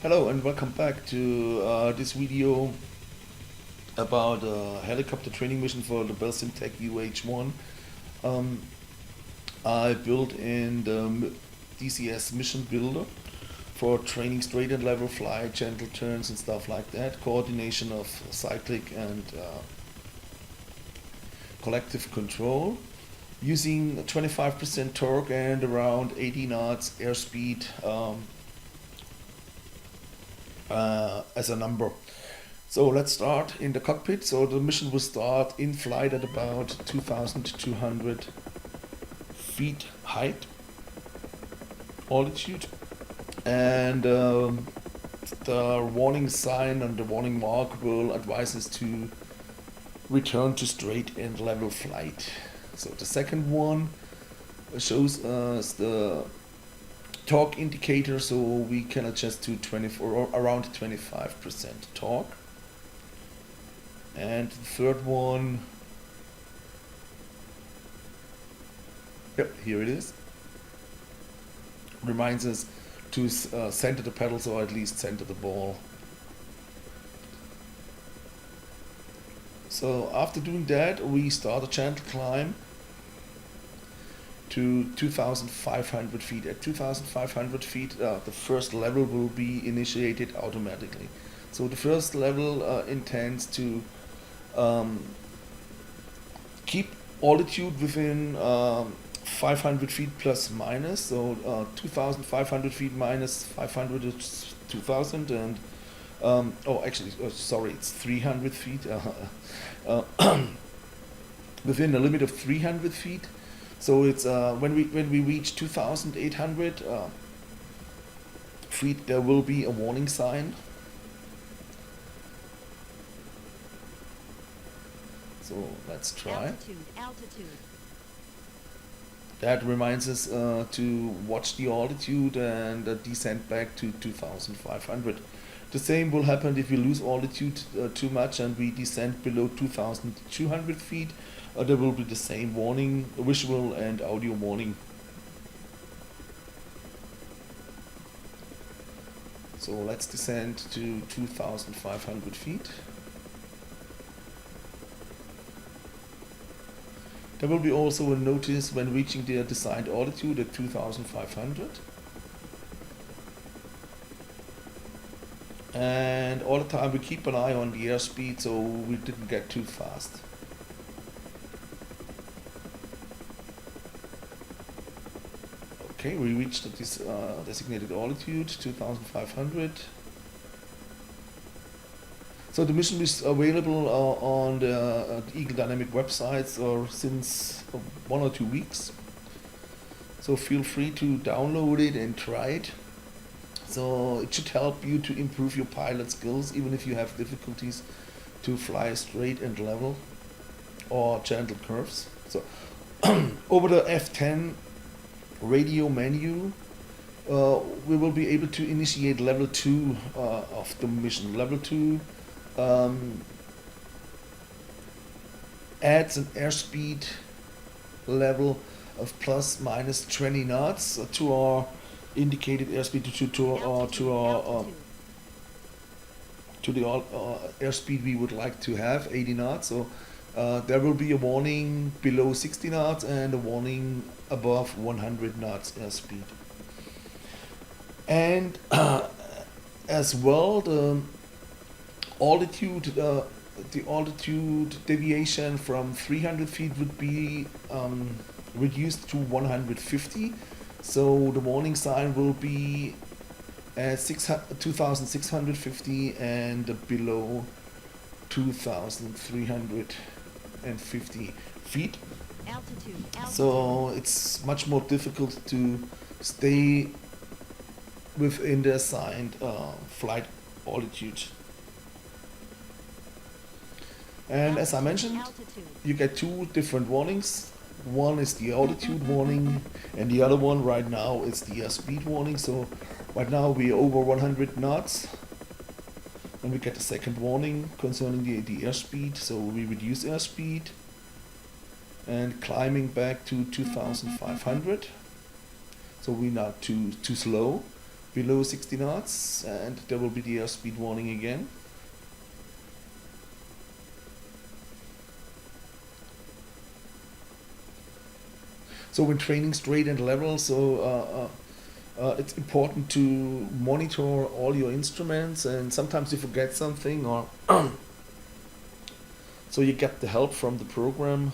Hello and welcome back to this video about a helicopter training mission for the Bell Simtech UH-1. Um, I built in the DCS mission builder for training straight and level flight, gentle turns and stuff like that, coordination of cyclic and collective control, using 25% torque and around 80 knots airspeed as a number. So let's start in the cockpit. So the mission will start in flight at about 2,200 feet height, altitude, and the warning sign and the warning mark will advise us to return to straight and level flight. So the second one shows us the torque indicator, so we can adjust to 24 or around 25% torque. And the third one, yep, here it is, reminds us to center the pedals, or at least center the ball. So after doing that, we start a gentle climb to 2,500 feet. At 2,500 feet, the first level will be initiated automatically. So the first level intends to keep altitude within 500 feet plus minus. So 2,500 feet minus 500 is 2,000, and sorry, it's 300 feet. Within a limit of 300 feet. So it's when we reach 2,800 feet, there will be a warning sign. So let's try. Altitude. That reminds us to watch the altitude and descend back to 2,500. The same will happen if we lose altitude too much and we descend below 2,200 feet. There will be the same warning, visual and audio warning. So let's descend to 2,500 feet. There will be also a notice when reaching the designed altitude at 2,500. And all the time we keep an eye on the airspeed so we didn't get too fast. Okay, we reached this designated altitude, 2,500. So the mission is available on the Eagle Dynamic websites since 1 or 2 weeks. So feel free to download it and try it. So it should help you to improve your pilot skills, even if you have difficulties to fly straight and level or gentle curves. So over the F10 radio menu, we will be able to initiate level 2 of the mission. Level 2 adds an airspeed level of plus minus 20 knots to our indicated airspeed, to the airspeed we would like to have, 80 knots. So there will be a warning below 60 knots and a warning above 100 knots airspeed. And as well, the altitude deviation from 300 feet would be reduced to 150. So the warning sign will be at 2,650 and below 2,350 feet. Altitude. So it's much more difficult to stay within the assigned flight altitude. And as I mentioned, you get 2 different warnings. One is the altitude warning, and the other one right now is the airspeed warning. So right now we are over 100 knots, and we get the second warning concerning the airspeed. So we reduce airspeed and climbing back to 2,500. So we're not too slow. below 60 knots, and there will be the airspeed warning again. So when training straight and level, it's important to monitor all your instruments, and sometimes you forget something, or so you get the help from the program.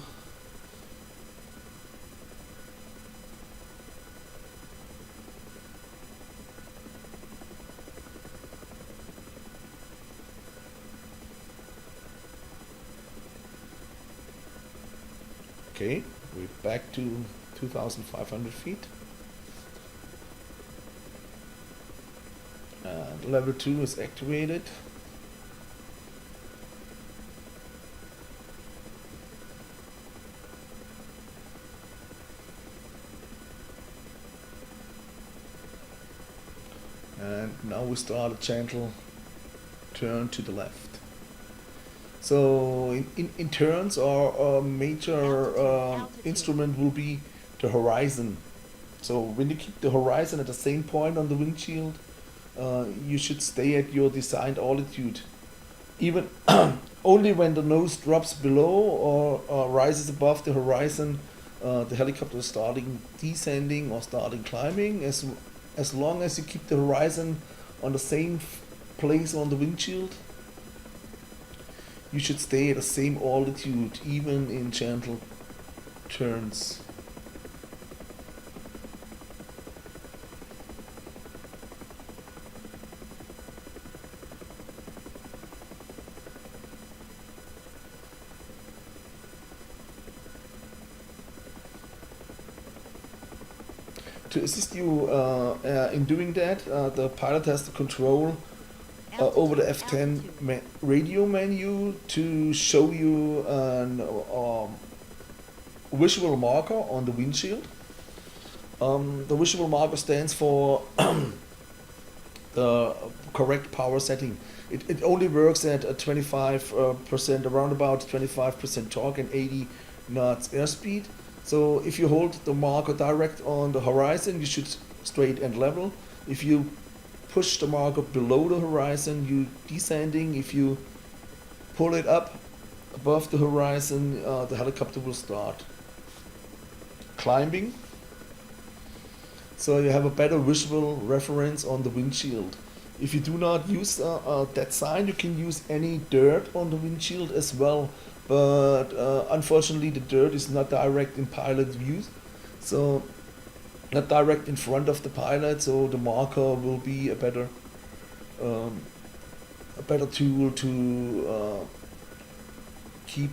Okay, we're back to 2,500 feet. And level 2 is activated. And now we start a gentle turn to the left. So in turns, our major instrument will be the horizon. So when you keep the horizon at the same point on the windshield, you should stay at your designed altitude. Even only when the nose drops below or rises above the horizon, the helicopter is starting descending or starting climbing. As long as you keep the horizon on the same place on the windshield, you should stay at the same altitude, even in gentle turns. To assist you in doing that, the pilot has the control over the F10 radio menu to show you a visual marker on the windshield. The visual marker stands for the correct power setting. It only works at a 25%, around about 25% torque and 80 knots airspeed. So if you hold the marker direct on the horizon, you should straight and level. If you push the marker below the horizon, you descending. If you pull it up above the horizon, the helicopter will start climbing. So you have a better visual reference on the windshield. If you do not use that sign, you can use any dirt on the windshield as well. But unfortunately, the dirt is not direct in pilot view, so not direct in front of the pilot. So the marker will be a better tool to keep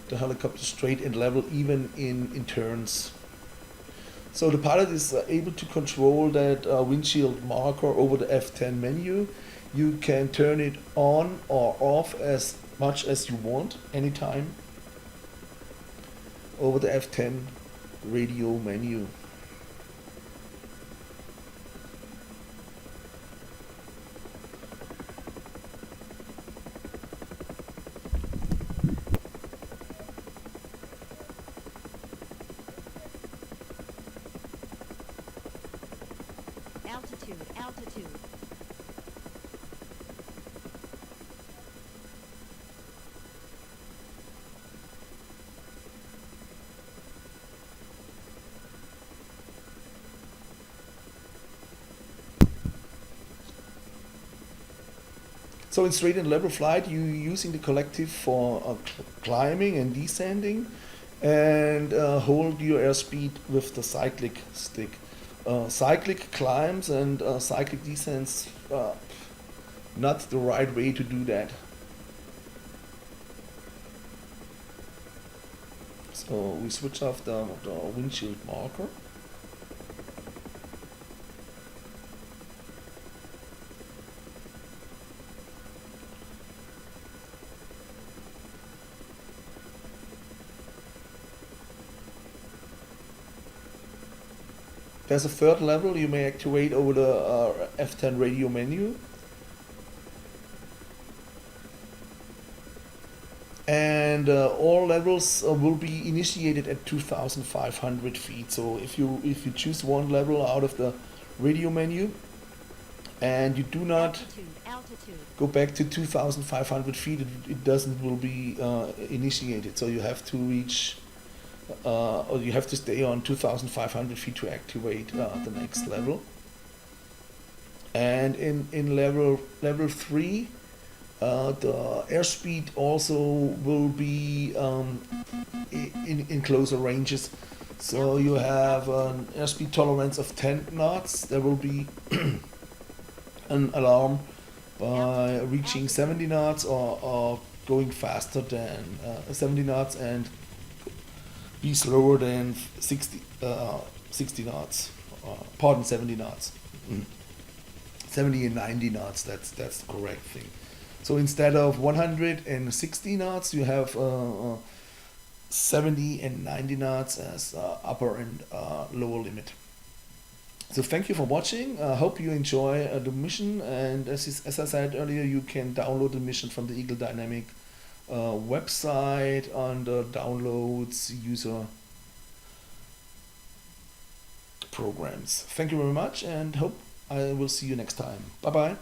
the helicopter straight and level, even in turns. So the pilot is able to control that windshield marker over the F10 menu. You can turn it on or off as much as you want, anytime, over the F10 radio menu. Altitude. So in straight and level flight, you're using the collective for climbing and descending, and hold your airspeed with the cyclic stick. Cyclic climbs and cyclic descents, not the right way to do that. So we switch off the windshield marker. There's a third level you may activate over the F10 radio menu. And all levels will be initiated at 2,500 feet. So if you choose one level out of the radio menu, and you do not altitude, go back to 2,500 feet. It doesn't will be initiated. So you have to reach, or you have to stay on 2,500 feet to activate the next level. And in level 3, the airspeed also will be in closer ranges. So you have an airspeed tolerance of 10 knots. There will be an alarm by reaching 70 knots or going faster than 70 knots and be slower than 60 knots. Pardon, 70 knots. 70 and 90 knots, that's the correct thing. So instead of 160 knots, you have 70 and 90 knots as upper and lower limit. So thank you for watching. I hope you enjoy the mission, and as I said earlier, you can download the mission from the Eagle Dynamic website under downloads user programs. Thank you very much, and hope I will see you next time. Bye bye.